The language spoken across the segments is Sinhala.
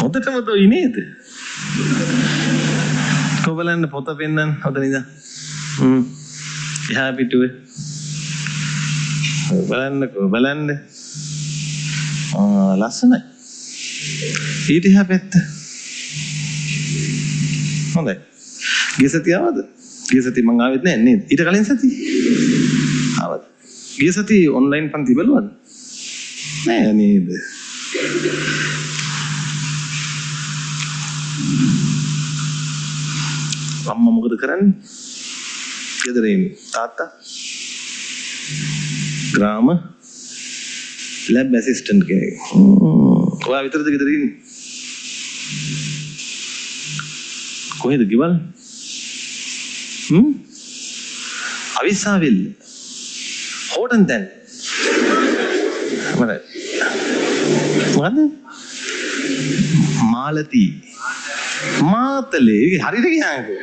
හොඳටම දොයි නේද? කොබලන්න පොත පෙන්නන්න හොඳ නේද? එහා පිටුවේ බලන්න ලස්සනයි. ඊට එහා පැත්ත හොඳයි. ගිය සතිය ආවද? ගිය සතිය මං ආවෙත් නෑ නේද? ඊට කලින් සතිය ආවද? ගිය සතිය ඔන්ලයින් පන්ති බලවද? නෑ නේද? අම්මා මොකද කරන්නේ? ගෙදර ඉන්නේ. තාත්තා ග්‍රාම ලැබ් ඇසිස්ටන්ට් කෙනෙක්. ඔයා විතරද ගෙදර ඉන්නේ? කොහෙද ගෙවල්? අවිස්සාවෙල්. හෝටන් දැන්. මොකද? මාලති. මාතලේ හරියට කියනකෝ.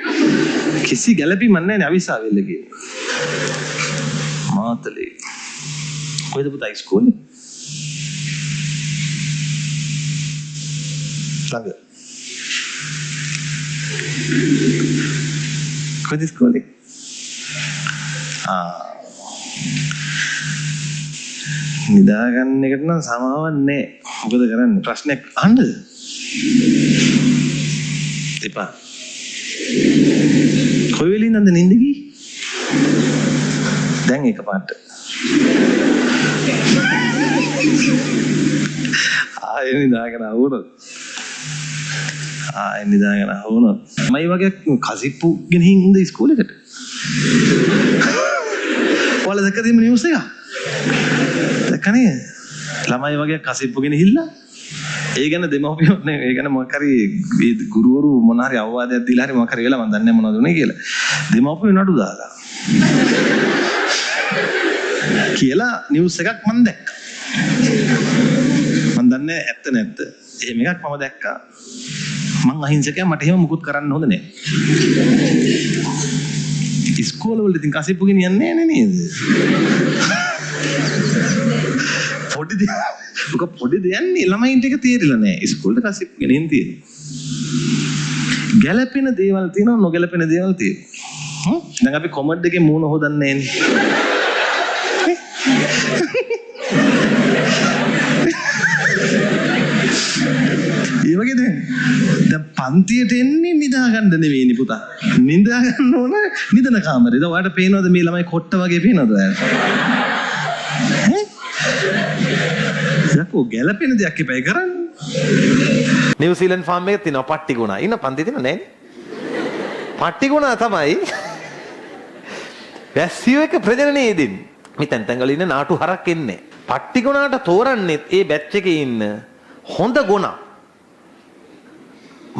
කිසි ගැළපීමක් නැහැ නේ අවිස්සාවෙල් එකේ. මාතලේ. කොහෙද පුතා ඉස්කෝලේ? ළඟ. කොහෙද ඉස්කෝලේ? නිදා ගන්න එකට නම් සමාවක් නැහැ. මොකද කරන්නේ? ප්‍රශ්නයක් අහන්නද? එපා. කොයි වෙලින්ද නින්ද ගියේ? දැන් එකපාරට. ආයෙ නිදාගෙන ආවොත්. මයි වගේ කසිප්පු ගෙනින් ඉඳ ඉස්කෝලේකට. ඔයාලා දැක්කද මේ නිවුස් එක? දැක්කනේ? ළමයි වගේ කසිප්පු ගෙනහිල්ලා ඒ ගැන දෙමව්පියෝ නේ ඒ ගැන මොකක් හරි ගුරුවරු මොන හරි අවවාදයක් දීලා හරි මොකක් හරි වෙලා මම දන්නේ නැහැ මොනවද උනේ කියලා. දෙමව්පියෝ නඩු දාලා. කියලා නිවුස් එකක් මම දැක්කා. මම දන්නේ ඇත්ත නැත්ද. එහෙම එකක් මම දැක්කා. මං අහිංසකයා මට එහෙම මුකුත් කරන්න හොඳ නැහැ. ඉස්කෝලවල ඉතින් කසිප්පු ගෙනියන්නේ නැහැ නේද? පොඩි දෙයන්නේ ළමයින්ට එක තේරිලා නැහැ. ඉස්කෝලේ කසිප්පු ගෙනින් තියෙනවා. ගැළපෙන දේවල් තියෙනවා නොගැළපෙන දේවල් තියෙනවා. දැන් අපි කොමඩ් එකේ මූණ හොදන්නේ නැහැ. ඒ වගේ දැන් පන්තියට එන්නේ නිදා ගන්න නෙවෙයිනේ පුතා. නිදා ගන්න ඕන නිදන කාමරේ. දැන් ඔයාලට පේනවද මේ ළමයි කොට්ට වගේ පේනවද ඔයාලට? යකෝ ගැලපෙන දෙයක් එපයි කරන්නේ. නිව්සීලන්ත ෆාම් එකේ තියෙනවා පට්ටි ගුණා. ඉන්න පන්ති තියෙනව නෑනේ. පට්ටි ගුණා තමයි වැස්සියෝ එක ප්‍රජනනයේ දෙන්නේ. මේ තැන් වල ඉන්න නාටු හරක් එන්නේ. පට්ටි ගුණාට තෝරන්නේ ඒ බැච් එකේ ඉන්න හොඳ ගුණා.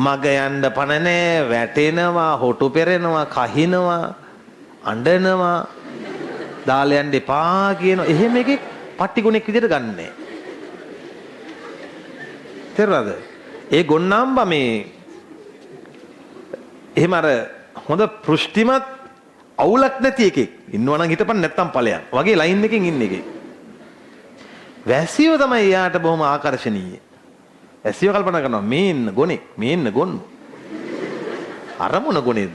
මග යන්න පණ නෑ, වැටෙනවා, හොටු පෙරෙනවා, කහිනවා, අඬනවා, දාලා යන්න එපා කියන එහෙම එකෙක් පට්ටි ගුණෙක් විදිහට ගන්නෑ. තේරුණාද? ඒ ගොන්නාම්බ මේ එහෙම අර හොඳ පෘෂ්ටිමත් අවුලක් නැති එකෙක් ඉන්නවනම් හිටපන් නැත්තම් ඵලයන් වගේ ලයින් එකකින් ඉන්න එකෙක්. වැසියෝ තමයි යාට බොහොම ආකර්ශනීය. වැසියෝ කල්පනා කරනවා මේ ඉන්න ගොනේ, මේ ඉන්න ගොන්නු. අරමුණ ගොනේද?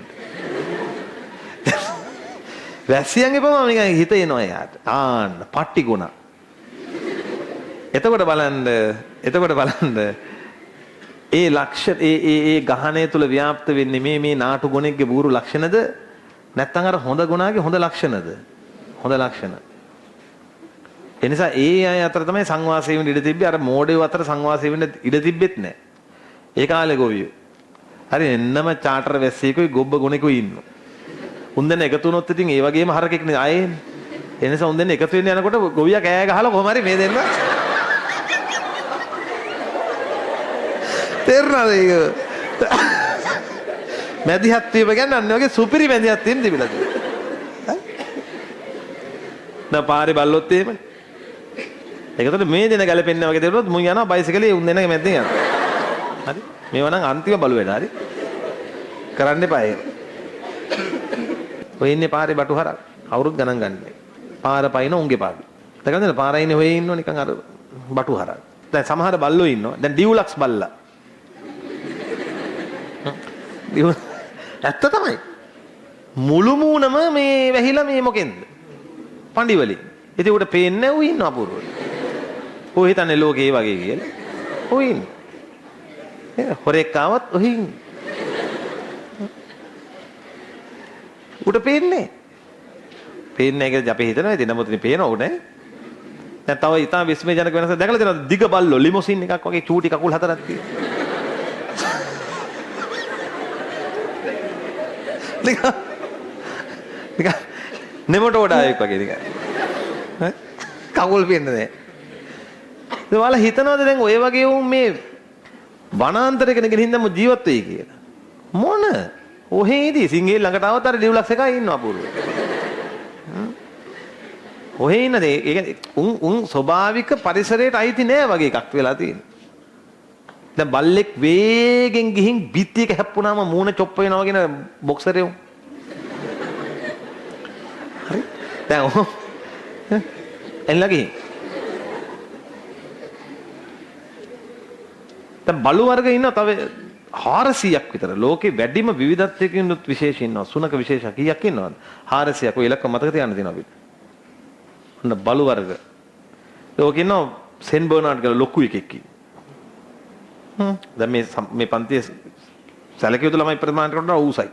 වැසියන්ගේ පම නිකන් හිත එනවා යාට. ආන්න පට්ටි ගුණ. එතකොට බලන්න ඒ ලක්ෂණ ඒ ගහණය තුල ව්‍යාප්ත වෙන්නේ මේ නාටු ගුණෙක්ගේ බూరు ලක්ෂණද නැත්නම් අර හොඳ ගුණාගේ හොඳ ලක්ෂණද? හොඳ ලක්ෂණ. එනිසා ඒ අය අතර තමයි සංවාසය වෙන්න ඉඩ තිබ්බේ. අර මෝඩයෝ අතර සංවාසය වෙන්න ඉඩ තිබ්බෙත් නැහැ. ඒ කාලේ ගොවියෝ. හරි එන්නම චාටර් වැස්සෙකුයි ගොබ්බ ගුණෙකුයි ඉන්නවා. උන් දෙන්න එකතු වුණොත් ඉතින් ඒ වගේම හරකෙක් නේ ආයේ. ඒ නිසා උන් දෙන්න එකතු වෙන්න යනකොට ගොවියා කෑ ගහලා කොහොම හරි මේ දෙන්න තේරුණාද ඒක? මැදිහත් වීම කියන්නේ අන්න වගේ සුපිරි මැදිහත් වීම තිබිලා තියෙනවා. දැන් පාරේ බල්ලොත් එහෙමනේ. ඒකට මේ දෙන ගැලපෙන්නේ වගේ දෙනොත් මුන් යනවා බයිසිකලේ උන් දෙන්නගේ මැද්දෙන් යනවා. හරි? මේවා නම් අන්තිම බලු වැඩ හරි. කරන්න එපා ඒක. ඔය ඉන්නේ පාරේ බටු හරක්. අවුරුදු ගණන් ගන්නෑ. පාර පයින් උන්ගේ පාරේ. දැකගන්නද පාරේ ඉන්නේ ඔය ඉන්නෝ නිකන් අර බටු හරක්. දැන් සමහර බල්ලෝ ඉන්නවා. දැන් ඩියුලක්ස් බල්ලා. ඇත්ත තමයි. මුළු මූණම මේ වැහිලා මේ මොකෙන්ද? පණ්ඩි වලින්. ඉතින් උඩ පේන්නේ ඌ ඉන්න අපූර්වයි. ඌ හිතන්නේ ලෝකේ ඒ වගේ කියලා. ඌ ඉන්නේ. හොරෙක් ආවත් ඌ ඉන්නේ. උඩ පේන්නේ. පේන්නේ නැහැ කියලා අපි හිතනවා. ඉතින් නමුත් ඉතින් පේනව උනේ. දැන් තව ඉතාම විස්මයජනක වෙනසක් දැකලා තියෙනවද? දිග බල්ලෝ ලිමොසින් එකක් වගේ චූටි කකුල් හතරක් තියෙන. නිකන් නෙමටෝඩායෙක් වගේ නිකන්. කකුල් පේන්නේ නැහැ. ඒ වල හිතනවද දැන් ඔය වගේ උන් මේ වනාන්තරයක ගෙන හින්දාම ජීවත් වෙයි කියලා? මොන? ඔහේදී සිංහේ ළඟට આવත් අර ඩිව්ලක්ස් එකයි ඉන්නවා අපූර්ව. ඔහේ ඉන්නද ඒ කියන්නේ උන් ස්වභාවික පරිසරයට අයිති නෑ වගේ එකක් වෙලා තියෙනවා. දැන් බල්ලෙක් වේගෙන් ගිහින් බිත්තියක හැප්පුණාම මූණ චොප් වෙනවා කියන බොක්සරේ උන්. හරි? දැන් එල්ලගේ දැන් බලු වර්ග ඉන්නවා තව 400ක් විතර. ලෝකේ වැඩිම විවිධත්වයකින් උත් විශේෂ ඉන්නවා. සුනක විශේෂ කීයක් ඉන්නවද? 400ක්. ඔය ඉලක්ක මතක තියාගන්න තියෙනවා අපිට. ඔන්න බලු වර්ග. ඒක ඉන්නවා සෙන් බර්නාඩ් කියලා ලොකු එකෙක් ඉන්නවා. දැන් මේ පන්තියේ සැලකිය යුතු ළමයි ප්‍රමාණයට වඩා ඌසයි.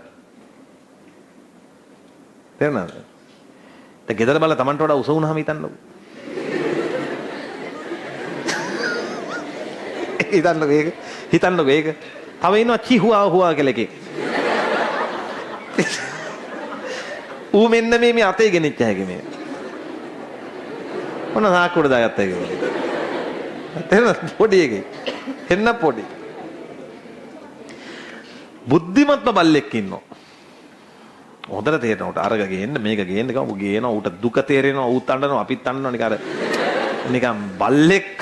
තේරෙනවද? දැන් ගෙදර බලලා Tamanට වඩා උස වුණාම හිතන්නකෝ. හිතන්නකෝ ඒක. තව ඉන්නවා චිහුઆහුઆ කියලා එකෙක්. ඌ මෙන්න මේ අතේ ගෙනිච්ච හැකි මේ. මොන සාක්කුවට දාගත්තා ඒක. තේරෙනවද? පොඩි එකේ. එන්න පොඩි. බුද්ධිමත්ම බල්ලෙක් ඉන්නවා. හොඳට තේරෙනවා උට අරග ගේන්න මේක ගේන්න ගම ඌ ගේනවා ඌට දුක තේරෙනවා ඌත් අඬනවා අපිත් අඬනවා නිකන් බල්ලෙක්.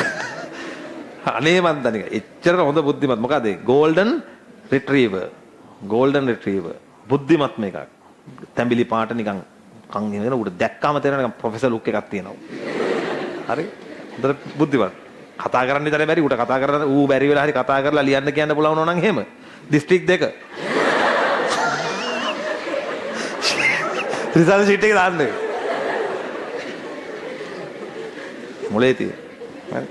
අනේ මන්ද නිකන් එච්චර හොඳ බුද්ධිමත් මොකද ගෝල්ඩන් රිට්‍රීවර් බුද්ධිමත් මේකක්. තැඹිලි පාට නිකන් කන් ඉගෙන ඌට දැක්කම තේරෙනවා නිකන් ප්‍රොෆෙසර් ලුක් එකක් තියෙනවා. හරි හොඳට බුද්ධිමත්. කතා කරන්න විතරයි බැරි ඌට කතා කරන්න ඌ බැරි වෙලා හරි කතා කරලා ලියන්න කියන්න පුළුවන් නම් එහෙම දිස්ත්‍රික් 2 රිසල්ට් ෂීට් එක දාන්න මොලේ තියෙන හරි